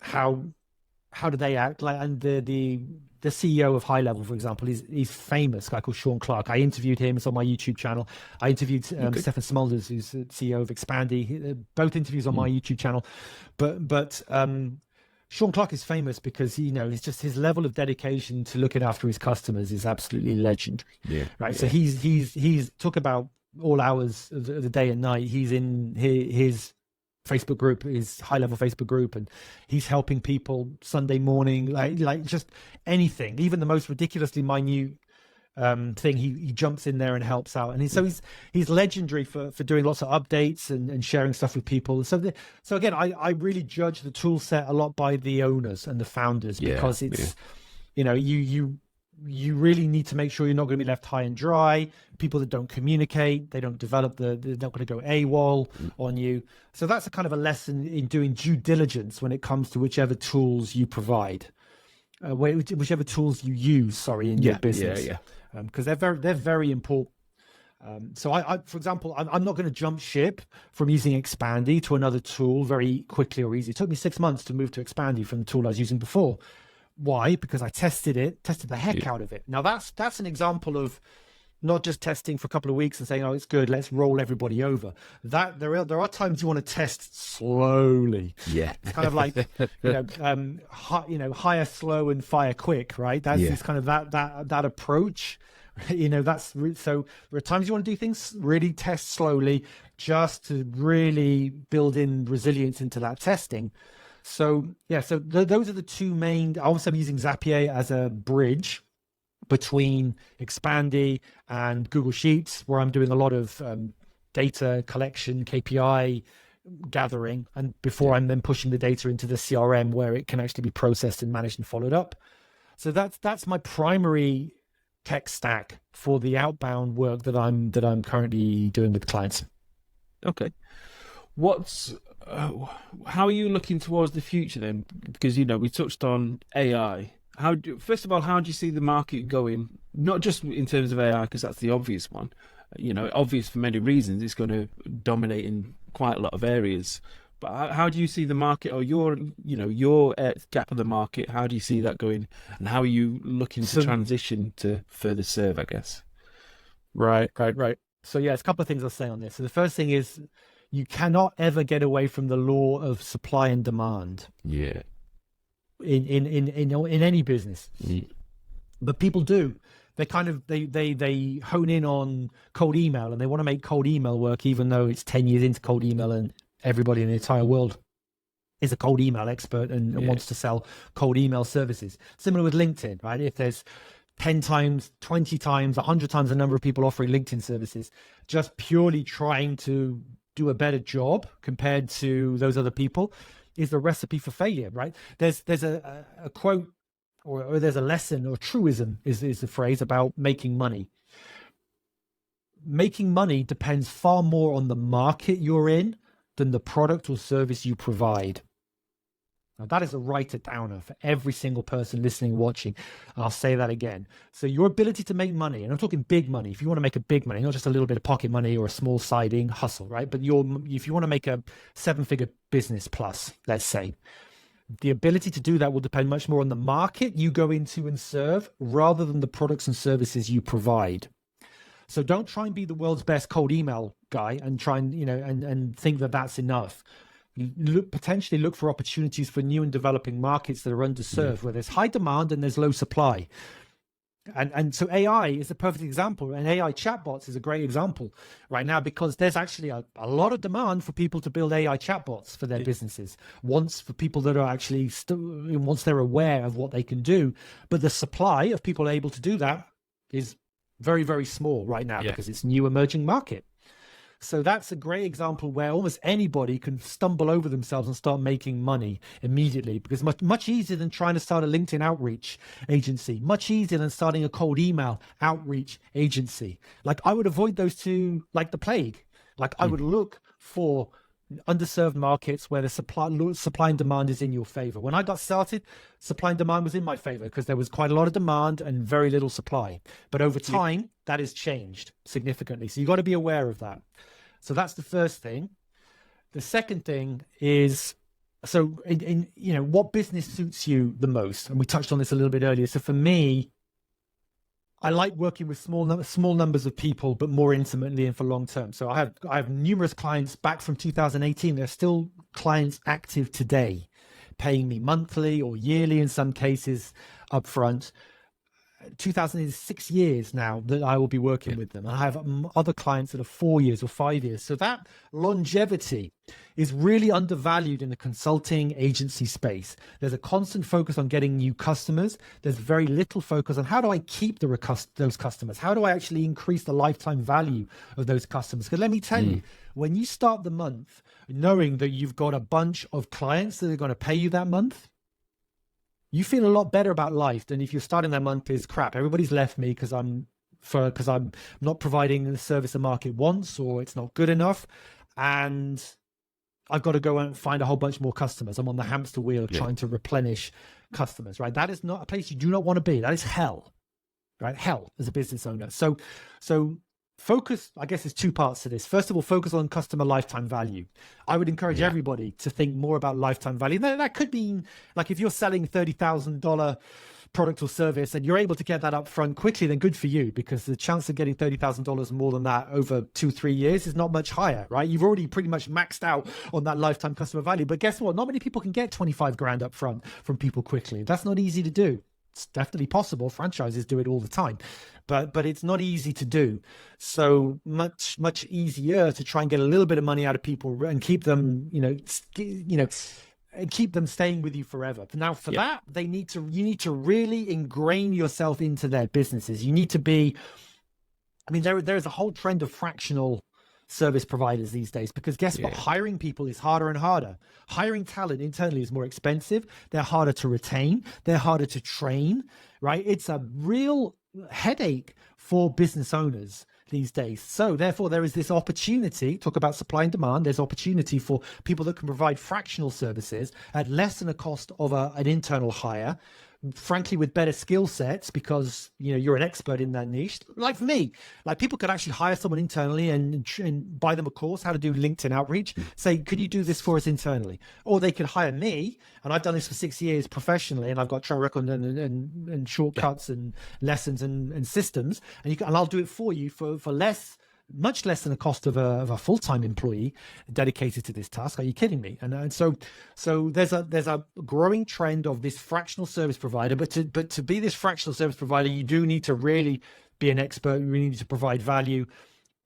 how do they act like, and the CEO of High Level, for example, he's famous, a guy called Sean Clark. I interviewed him. It's on my YouTube channel. I interviewed Stefan Smulders, who's the CEO of Expandy. Both interviews on my YouTube channel. But Sean Clark is famous because it's just his level of dedication to looking after his customers is absolutely legendary. Right. So he's talk about all hours of the day and night. He's in his Facebook group, his High Level Facebook group, and he's helping people Sunday morning, like just anything, even the most ridiculously minute thing. He jumps in there and helps out, and he's legendary for doing lots of updates and sharing stuff with people. So again, I really judge the tool set a lot by the owners and the founders, because it's you really need to make sure you're not going to be left high and dry. People that don't communicate, they don't develop, they're not going to go AWOL on you. So that's a kind of a lesson in doing due diligence when it comes to whichever tools you provide, whichever tools you use, in your business. Because they're very important. So I, for example, I'm not going to jump ship from using Expandy to another tool very quickly or easy. It took me 6 months to move to Expandy from the tool I was using before. Why? Because I tested the heck out of it. Now that's an example of not just testing for a couple of weeks and saying, "Oh, it's good, let's roll everybody over." That there are times you want to test slowly. It's kind of like hire slow and fire quick, right? That's this kind of that approach. So there are times you want to do things really test slowly, just to really build in resilience into that testing. So those are the two main. Obviously, I'm using Zapier as a bridge between Expandy and Google Sheets, where I'm doing a lot of data collection, KPI gathering, and before I'm then pushing the data into the CRM, where it can actually be processed and managed and followed up. So that's my primary tech stack for the outbound work that I'm currently doing with clients. Okay. How are you looking towards the future then? Because we touched on AI. First of all, how do you see the market going? Not just in terms of AI, because that's the obvious one. Obvious for many reasons. It's going to dominate in quite a lot of areas. But how do you see the market, or your gap of the market? How do you see that going, and how are you looking to transition to further serve, I guess? Right. So it's a couple of things I'll say on this. So the first thing is, You cannot ever get away from the law of supply and demand Yeah. in any business. Mm. But people do. They hone in on cold email, and they want to make cold email work, even though it's 10 years into cold email and everybody in the entire world is a cold email expert and wants to sell cold email services. Similar with LinkedIn, right? If there's 10 times, 20 times, 100 times the number of people offering LinkedIn services, just purely trying to do a better job compared to those other people is the recipe for failure, right? There's a quote, or there's a lesson, or truism is the phrase about making money. Making money depends far more on the market you're in than the product or service you provide. Now, that is a write-it-downer for every single person listening, watching. And I'll say that again. So your ability to make money, and I'm talking big money. If you want to make a big money, not just a little bit of pocket money or a small siding hustle, right? But if you want to make a 7-figure business plus, let's say, the ability to do that will depend much more on the market you go into and serve rather than the products and services you provide. So don't try and be the world's best cold email guy and try and, and think that that's enough. Potentially look for opportunities for new and developing markets that are underserved, where there's high demand and there's low supply. And so AI is a perfect example, and AI chatbots is a great example right now, because there's actually a lot of demand for people to build AI chatbots for their businesses. For people that are actually once they're aware of what they can do, but the supply of people able to do that is very, very small right now because it's new emerging market. So that's a great example where almost anybody can stumble over themselves and start making money immediately, because much easier than trying to start a LinkedIn outreach agency, much easier than starting a cold email outreach agency. Like, I would avoid those two like the plague. Like, I would look for underserved markets where the supply and demand is in your favor. When I got started, supply and demand was in my favor because there was quite a lot of demand and very little supply. But over time, that has changed significantly. So you got to be aware of that. So that's the first thing. The second thing is, so in what business suits you the most? And we touched on this a little bit earlier. So for me, I like working with small numbers of people, but more intimately and for long term. So I have numerous clients back from 2018. They're still clients active today, paying me monthly or yearly in some cases upfront. 2006 years now that I will be working with them. I have other clients that are 4 years or 5 years. So that longevity is really undervalued in the consulting agency space. There's a constant focus on getting new customers. There's very little focus on how do I keep those customers? How do I actually increase the lifetime value of those customers? Because let me tell you, when you start the month knowing that you've got a bunch of clients that are going to pay you that month, you feel a lot better about life than if you're starting that month is crap. Everybody's left me because I'm not providing the service the market wants, or it's not good enough, and I've got to go and find a whole bunch more customers. I'm on the hamster wheel trying to replenish customers, right? That is not a place you do not want to be. That is hell, right? Hell as a business owner. So focus, I guess, is two parts to this. First of all, focus on customer lifetime value. I would encourage everybody to think more about lifetime value. That could mean, like, if you're selling $30,000 product or service and you're able to get that up front quickly, then good for you, because the chance of getting $30,000 more than that over 2-3 years is not much higher, right? You've already pretty much maxed out on that lifetime customer value. But guess what? Not many people can get 25 grand up front from people quickly. That's not easy to do. It's definitely possible. Franchises do it all the time, but it's not easy to do. So much easier to try and get a little bit of money out of people and keep them, and keep them staying with you forever. Now, for that, you need to really ingrain yourself into their businesses. You need to be. I mean, there is a whole trend of fractional service providers these days, because guess what? Hiring people is harder and harder. Hiring talent internally is more expensive. They're harder to retain. They're harder to train, right? It's a real headache for business owners these days. So therefore, there is this opportunity, talk about supply and demand, there's opportunity for people that can provide fractional services at less than a cost of an internal hire, frankly, with better skill sets, because you're an expert in that niche. Like for me, like, people could actually hire someone internally and buy them a course how to do LinkedIn outreach, say, could you do this for us internally? Or they could hire me, and I've done this for 6 years professionally, and I've got track record and shortcuts and lessons and systems, and I'll do it for you for less much less than the cost of a full-time employee dedicated to this task. Are you kidding me? And so there's a growing trend of this fractional service provider, but to be this fractional service provider, you do need to really be an expert. You really need to provide value,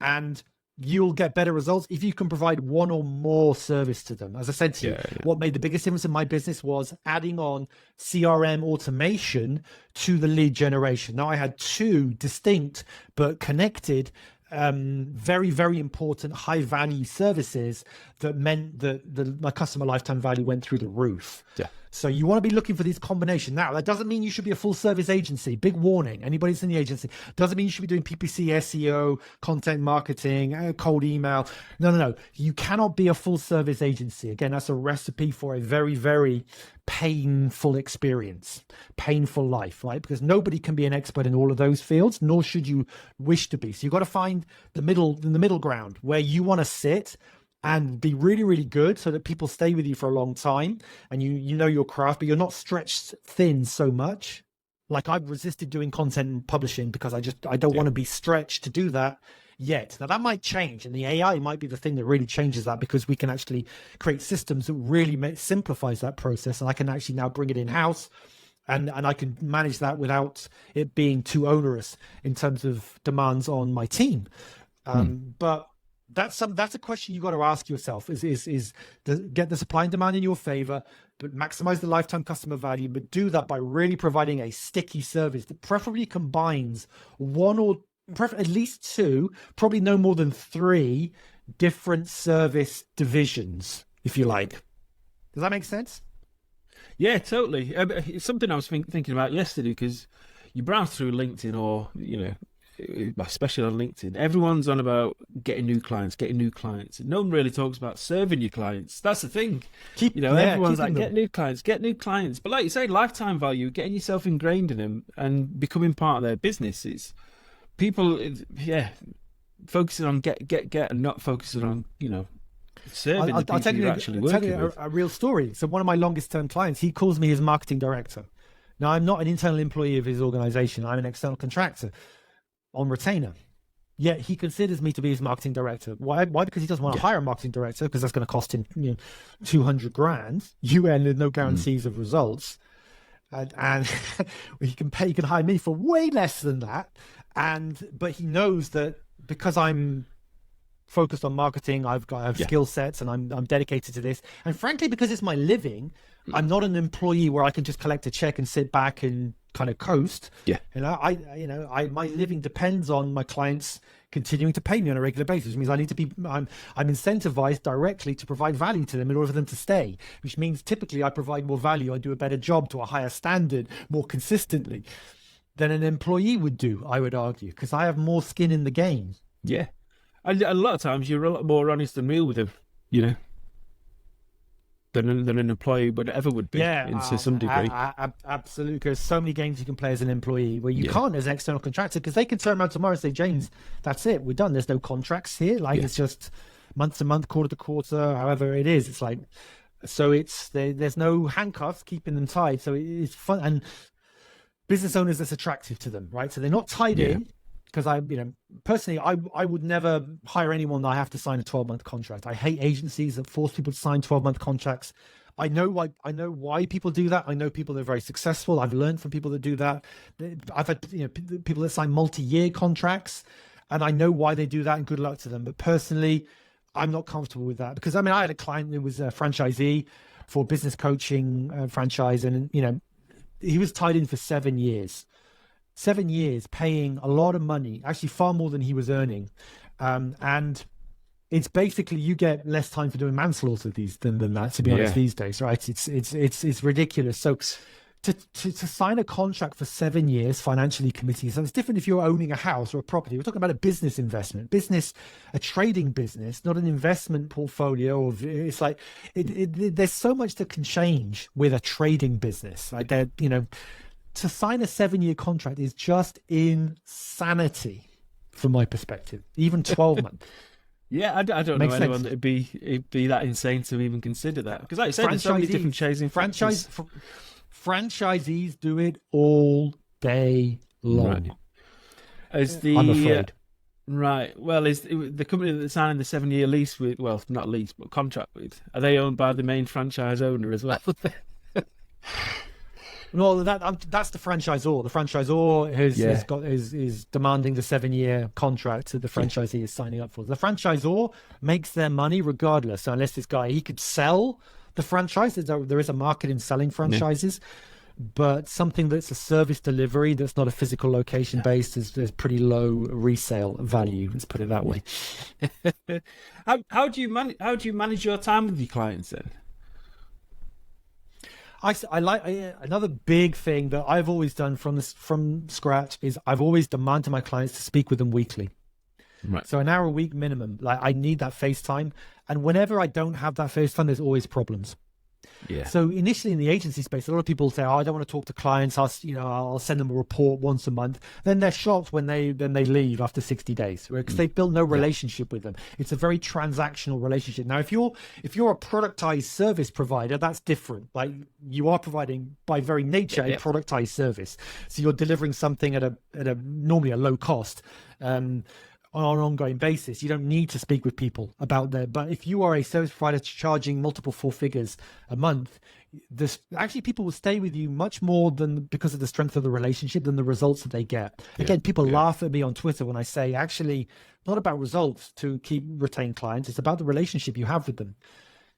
and you'll get better results if you can provide one or more service to them. As I said to you, what made the biggest difference in my business was adding on CRM automation to the lead generation. Now I had two distinct but connected, very, very important high value services that meant that my customer lifetime value went through the roof. Yeah. So you want to be looking for this combination. Now, that doesn't mean you should be a full service agency. Big warning. Anybody that's in the agency doesn't mean you should be doing PPC, SEO, content marketing, cold email. No. You cannot be a full service agency. Again, that's a recipe for a very, very painful experience, painful life, right? Because nobody can be an expert in all of those fields, nor should you wish to be. So you've got to find the middle ground where you want to sit and be really, really good so that people stay with you for a long time and you know your craft, but you're not stretched thin so much. Like I've resisted doing content and publishing because I don't want to be stretched to do that yet. Now that might change, and the AI might be the thing that really changes that, because we can actually create systems that really simplifies that process, and I can actually now bring it in-house and I can manage that without it being too onerous in terms of demands on my team. But that's a question you got to ask yourself: is get the supply and demand in your favor, but maximize the lifetime customer value, but do that by really providing a sticky service that preferably combines one or at least two, probably no more than three different service divisions, if you like. Does that make sense? Yeah, totally. It's something I was thinking about yesterday, because you browse through LinkedIn, or especially on LinkedIn, everyone's on about getting new clients. No one really talks about serving your clients. That's the thing. Everyone's like, get new clients. But like you say, lifetime value, getting yourself ingrained in them and becoming part of their business. It's people, focusing on get, and not focusing on, serving the people you're actually working with. A real story. So one of my longest term clients, he calls me his marketing director. Now, I'm not an internal employee of his organization. I'm an external contractor on retainer. Yet he considers me to be his marketing director. Why? Because he doesn't want to hire a marketing director, because that's going to cost him $200,000 UN with no guarantees of results. And he can hire me for way less than that. But he knows that because I'm focused on marketing, I have skill sets, and I'm dedicated to this. And frankly, because it's my living, I'm not an employee where I can just collect a check and sit back and kind of coast. Yeah. My living depends on my clients continuing to pay me on a regular basis, which means I need to be, I'm incentivized directly to provide value to them in order for them to stay, which means typically I provide more value. I do a better job to a higher standard more consistently than an employee would do, I would argue, because I have more skin in the game. Yeah. A lot of times you're a lot more honest and real with them, than an employee would ever would be, to some degree. Absolutely. There's so many games you can play as an employee where you can't as an external contractor, because they can turn around tomorrow and say, James, that's it, we're done. There's no contracts here. It's just month to month, quarter to quarter, however it is. It's like, so there's no handcuffs keeping them tied. So it's fun. And business owners, that's attractive to them, right? So they're not tied in. Because personally, I would never hire anyone that I have to sign a 12-month contract. I hate agencies that force people to sign 12-month contracts. I know why people do that. I know people that are very successful. I've learned from people that do that. I've had people that sign multi-year contracts, and I know why they do that, and good luck to them. But personally, I'm not comfortable with that, because I had a client that was a franchisee for business coaching franchise, and he was tied in for 7 years. 7 years paying a lot of money, actually far more than he was earning. And it's basically, you get less time for doing manslaughter than that, to be honest, these days, right? It's ridiculous. So to sign a contract for 7 years, financially committing, so it's different if you're owning a house or a property. We're talking about a business investment, a trading business, not an investment portfolio. It's like, there's so much that can change with a trading business. Like to sign a 7-year contract is just insanity from my perspective, even 12 months. Yeah, I don't know anyone that it'd be that insane to even consider that. Because like you said, there's so many different chasing franchisees do it all day long. Right. I'm afraid. Right. Well, the company that's signing the 7-year lease with, well, not lease, but contract with, are they owned by the main franchise owner as well? No, that's the franchisor. The franchisor has Yeah. got is demanding the 7-year contract that the franchisee is signing up for. The franchisor makes their money regardless, unless this guy he could sell the franchise. There is a market in selling franchises, but something that's a service delivery that's not a physical location based is pretty low resale value. Let's put it that way. How do you manage your time with your clients then? I like another big thing that I've always done from scratch is I've always demanded my clients to speak with them weekly. Right. So an hour a week minimum. Like I need that FaceTime, and whenever I don't have that FaceTime, there's always problems. Yeah. So initially in the agency space, a lot of people say, "Oh, I don't want to talk to clients. I'll send them a report once a month." Then they're shocked when they leave after 60 days because they've built no relationship with them. It's a very transactional relationship. Now, if you're a productized service provider, that's different. Like you are providing by very nature a productized service, so you're delivering something at a normally a low cost. On an ongoing basis. You don't need to speak with people about that. But if you are a service provider charging multiple 4 figures a month, actually people will stay with you much more than because of the strength of the relationship than the results that they get. Again, people laugh at me on Twitter when I say actually not about results to retain clients. It's about the relationship you have with them.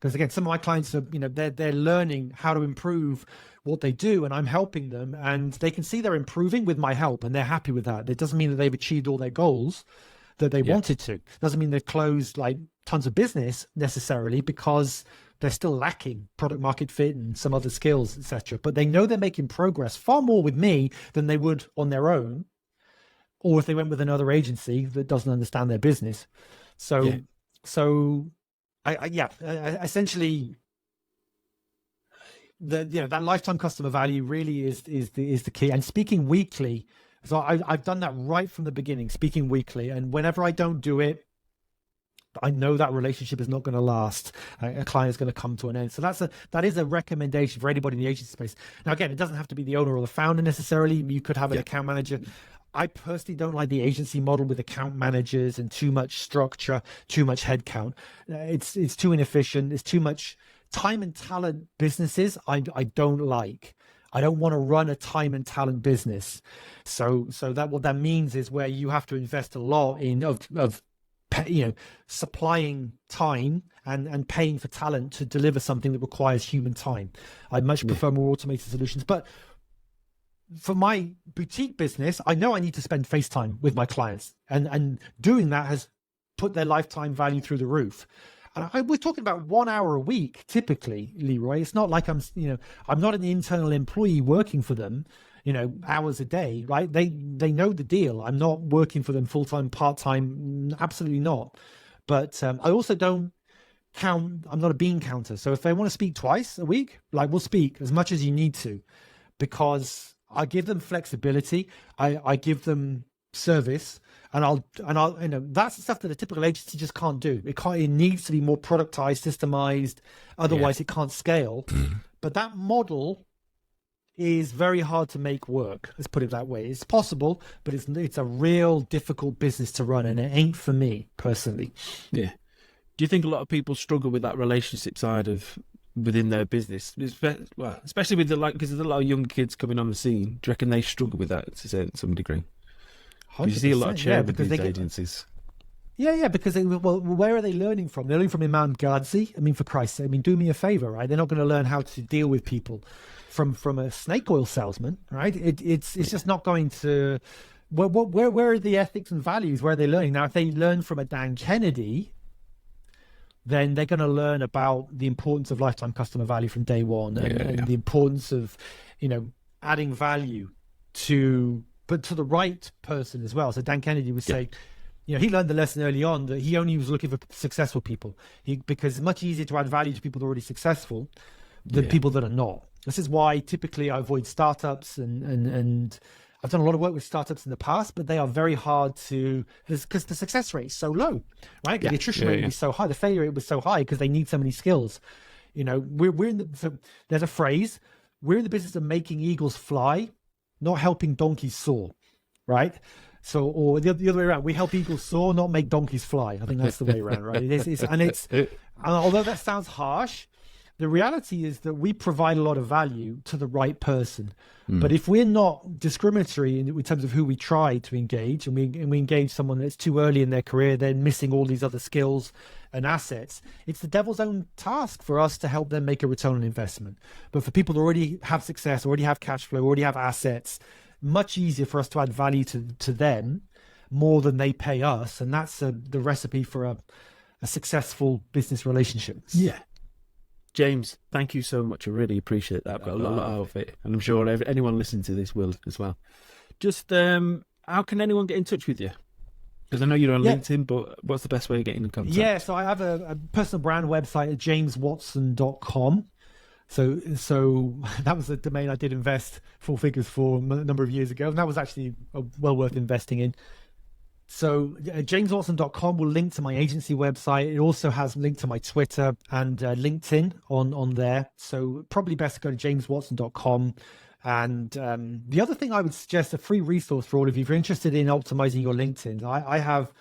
Because again, some of my clients are, they're learning how to improve what they do, and I'm helping them, and they can see they're improving with my help, and they're happy with that. It doesn't mean that they've achieved all their goals that they wanted to. Doesn't mean they've closed like tons of business necessarily, because they're still lacking product market fit and some other skills, etc. But they know they're making progress far more with me than they would on their own, or if they went with another agency that doesn't understand their business. So essentially that lifetime customer value really is the key. And speaking weekly, so I've done that right from the beginning, speaking weekly. And whenever I don't do it, I know that relationship is not going to last. A client is going to come to an end. So that is a recommendation for anybody in the agency space. Now, again, it doesn't have to be the owner or the founder necessarily. You could have an account manager. I personally don't like the agency model with account managers and too much structure, too much headcount. It's too inefficient. It's too much time and talent businesses. I don't like. I don't want to run a time and talent business. So that what that means is where you have to invest a lot in supplying time and paying for talent to deliver something that requires human time. I much prefer more automated solutions. But for my boutique business, I know I need to spend face time with my clients, and doing that has put their lifetime value through the roof. And we're talking about 1 hour a week, typically, Leeroy. It's not like I'm not an internal employee working for them, hours a day, right? They know the deal. I'm not working for them full-time, part-time, absolutely not. But I also don't count, I'm not a bean counter. So if they want to speak twice a week, we'll speak as much as you need to, because I give them flexibility. I give them service. And I'll, that's the stuff that a typical agency just can't do. It needs to be more productized, systemized. Otherwise, it can't scale. But that model is very hard to make work. Let's put it that way. It's possible, but it's a real difficult business to run, and it ain't for me personally. Yeah. Do you think a lot of people struggle with that relationship side of within their business? Well, especially with because there's a lot of young kids coming on the scene. Do you reckon they struggle with that to some degree? You see a lot of churn with these agencies. Yeah, because where are they learning from? They're learning from Imam Ghazi. I mean, for Christ's sake, do me a favor, right? They're not going to learn how to deal with people from a snake oil salesman, right? It's just not going to. Where are the ethics and values? Where are they learning? Now, if they learn from a Dan Kennedy, then they're going to learn about the importance of lifetime customer value from day one, and the importance of, adding value but to the right person as well. So Dan Kennedy would say, he learned the lesson early on that he only was looking for successful people, because it's much easier to add value to people that are already successful than people that are not. This is why typically I avoid startups, and I've done a lot of work with startups in the past, but they are very hard because the success rate is so low, right? The attrition rate is so high, the failure rate was so high because they need so many skills. There's a phrase, we're in the business of making eagles fly, not helping donkeys soar, right? So, or the other way around, we help eagles soar, not make donkeys fly. I think that's the way around, right? And although that sounds harsh, the reality is that we provide a lot of value to the right person. But if we're not discriminatory in terms of who we try to engage, and we engage someone that's too early in their career, they're missing all these other skills and assets, it's the devil's own task for us to help them make a return on investment. But for people that already have success, already have cash flow, already have assets, much easier for us to add value to them more than they pay us. And that's the recipe for a successful business relationship. Yeah. James, thank you so much. I really appreciate that. I've got a lot out of it. And I'm sure anyone listening to this will as well. Just how can anyone get in touch with you? Because I know you're on LinkedIn, but what's the best way of getting in contact? Yeah, so I have a personal brand website at jameswatson.com. So that was a domain I did invest 4 figures for a number of years ago, and that was actually well worth investing in. So jameswatson.com will link to my agency website. It also has a link to my Twitter and LinkedIn on there. So probably best to go to jameswatson.com. And the other thing I would suggest, a free resource for all of you, if you're interested in optimizing your LinkedIn, I have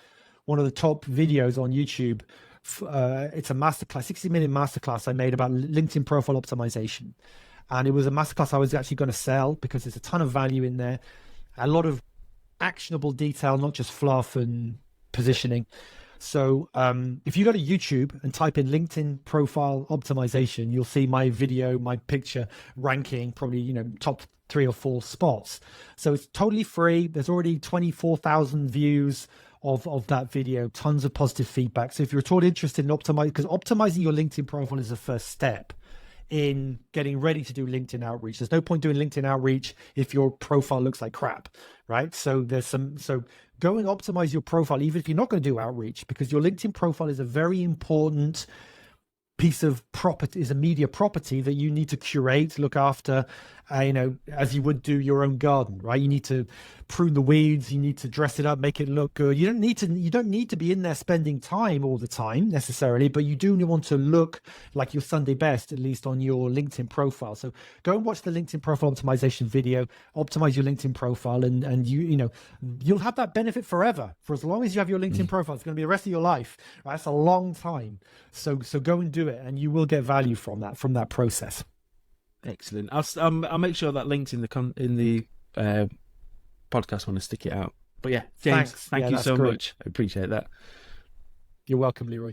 one of the top videos on YouTube. It's a masterclass, 60-minute masterclass I made about LinkedIn profile optimization. And it was a masterclass I was actually going to sell because there's a ton of value in there. A lot of actionable detail, not just fluff and positioning. So if you go to YouTube and type in LinkedIn profile optimization, you'll see my video, my picture ranking probably, top 3 or 4 spots. So it's totally free. There's already 24,000 views of that video, tons of positive feedback. So if you're at all interested in optimizing your LinkedIn profile is the first step in getting ready to do LinkedIn outreach. There's no point doing LinkedIn outreach if your profile looks like crap, right? So go and optimize your profile, even if you're not going to do outreach, because your LinkedIn profile is a very important piece of property, is a media property that you need to curate, look after, as you would do your own garden, right? You need to prune the weeds, you need to dress it up, make it look good. You don't need to be in there spending time all the time necessarily, but you do want to look like your Sunday best, at least on your LinkedIn profile. So go and watch the LinkedIn profile optimization video, optimize your LinkedIn profile, and you'll have that benefit forever. For as long as you have your LinkedIn profile, it's going to be the rest of your life. Right? That's a long time. So go and do it, and you will get value from that process. Excellent. I'll make sure that link's in the podcast when I stick it out. But yeah, James, thank you so much. I appreciate that. You're welcome, Leeroy.